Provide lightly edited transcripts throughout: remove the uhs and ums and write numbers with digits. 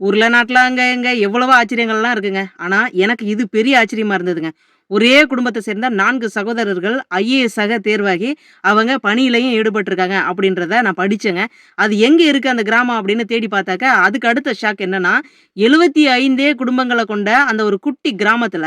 ஊர்ல, நாட்ல அங்க, இங்க எவ்வளவோ ஆச்சரியங்கள்லாம் இருக்குங்க. ஆனா, எனக்கு இது பெரிய ஆச்சரியமா இருந்ததுங்க. ஒரே குடும்பத்த சேர்ந்த 4 சகோதரர்கள் ஐஏஎஸ் ஆக தேர்வாகி, அவங்க பணியிலயும் ஈடுபட்டுருக்காங்க அப்படின்றத நான் படிச்சேங்க. அது எங்க இருக்கு அந்த கிராமம் அப்படின்னு தேடி பார்த்தாக்க, அதுக்கு அடுத்த ஷாக் என்னன்னா, 75 குடும்பங்கள கொண்ட அந்த ஒரு குட்டி கிராமத்துல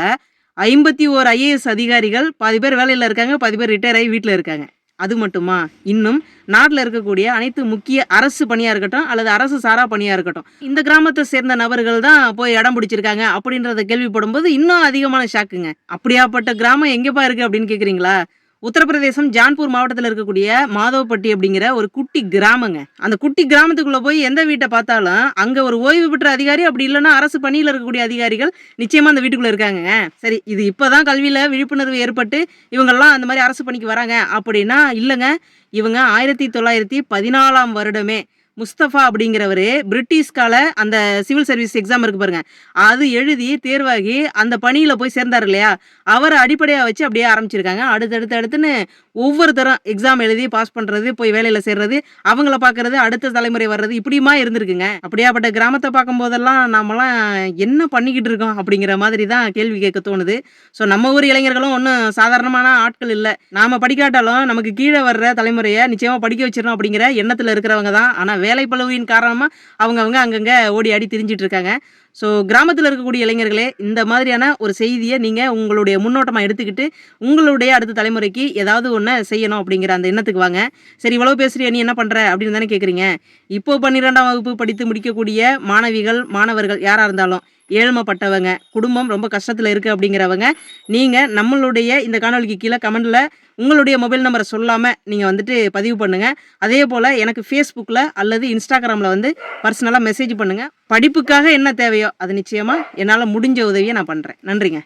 51 ஐஏஎஸ் அதிகாரிகள், பாதி பேர் வேலையில இருக்காங்க, பாதி பேர் ரிட்டயர் ஆயி வீட்ல இருக்காங்க. அது மட்டுமா, இன்னும் நாட்ல இருக்கக்கூடிய அனைத்து முக்கிய அரசு பணியா இருக்கட்டும், அல்லது அரசு சாரா பணியா இருக்கட்டும், இந்த கிராமத்த சேர்ந்த நபர்கள் தான் போய் இடம் பிடிச்சிருக்காங்க அப்படின்றத கேள்விப்படும்போது, இன்னும் அதிகமான ஷாக்குங்க. அப்படியாப்பட்ட கிராமம் எங்கேப்பா இருக்கு அப்படின்னு கேட்கிறீங்களா? உத்தரப்பிரதேசம் ஜான்பூர் மாவட்டத்துல இருக்கக்கூடிய மாதவப்பட்டி அப்படிங்கிற ஒரு குட்டி கிராமங்க. அந்த குட்டி கிராமத்துக்குள்ள போய் எந்த வீட்ட பார்த்தாலும், அங்க ஒரு ஓய்வு பெற்ற அதிகாரி, அப்படி இல்லன்னா அரசு பணியில இருக்கக்கூடிய அதிகாரிகள் நிச்சயமா அந்த வீட்டுக்குள்ள இருக்காங்கங்க. சரி, இது இப்பதான் கல்வியில விழிப்புணர்வு ஏற்பட்டு, இவங்கலாம் அந்த மாரி அரசு பணிக்கு வராங்க அப்படின்னா, இல்லங்க. இவங்க 1914ஆம் வருடமே முஸ்தபா அப்படிங்கிறவரு பிரிட்டிஷ் கால அந்த சிவில் சர்வீஸ் எக்ஸாம் இருக்கு பாருங்க. அது எழுதி தேர்வாகி அந்த பணியில போய் சேர்ந்தாரு இல்லையா? அவர அடிப்படையா வச்சு அப்படியே ஆரம்பிச்சிருக்காங்க. அடுத்துன்னு ஒவ்வொருத்தரும் எக்ஸாம் எழுதி பாஸ் பண்றது, போய் வேலையில சேர்றது, அவங்கள பார்க்கறது, அடுத்த தலைமுறை வர்றது இப்படியுமா இருந்திருக்குங்க. அப்படியாப்பட்ட கிராமத்த பார்க்கும்போதெல்லாம் நாமலாம் என்ன பண்ணிக்கிட்டு இருக்கோம்? அப்படிங்கிற மாதிரி தான் கேள்வி கேட்க தோணுது. ஸோ நம்ம ஊர் இளைஞர்களும் ஒண்ணும் சாதாரணமான ஆட்கள் இல்ல. நாம படிக்காட்டாலும் நமக்கு கீழ வர்ற தலைமுறைய நிச்சயமா படிக்க வச்சிரணும் அப்படிங்கிற எண்ணத்துல இருக்கிறவங்க தான். ஆனா வேலைப்பளுவின் காரணமா அவங்கவங்க அங்கங்க ஓடி ஆடி திரிஞ்சுட்டு இருக்காங்க. ஸோ கிராமத்துல இருக்கக்கூடிய இளைஞர்களே, இந்த மாதிரியான ஒரு செய்திய நீங்க உங்களுடைய முன்னோட்டமா எடுத்துக்கிட்டு, உங்களுடைய அடுத்த தலைமுறைக்கு ஏதாவது ஒண்ண செய்யணும் அப்படிங்கிற அந்த எண்ணத்துக்கு வாங்க. சரி, இவ்வளவு பேசுறியே, நீ என்ன பண்ற? அப்படின்னு தானே கேட்குறீங்க. இப்போ 12ஆம் வகுப்பு படித்து முடிக்கக்கூடிய மாணவிகள், மாணவர்கள் யாரா இருந்தாலும், ஏழ்மைப்பட்டவங்க, குடும்பம் ரொம்ப கஷ்டத்துல இருக்கு அப்படிங்கிறவங்க, நீங்க நம்மளுடைய இந்த காணொளிக்கு கீழ கமெண்ட்ல உங்களுடைய மொபைல் நம்பர சொல்லாம நீங்க வந்துட்டு பதிவு பண்ணுங்க. அதேபோல எனக்கு Facebookல அல்லது Instagramல வந்து பர்சனலா மெசேஜ் பண்ணுங்க. படிப்புக்காக என்ன தேவையோ, அது நிச்சயமா என்னால முடிஞ்ச உதவிய நான் பண்றேன். நன்றிங்க.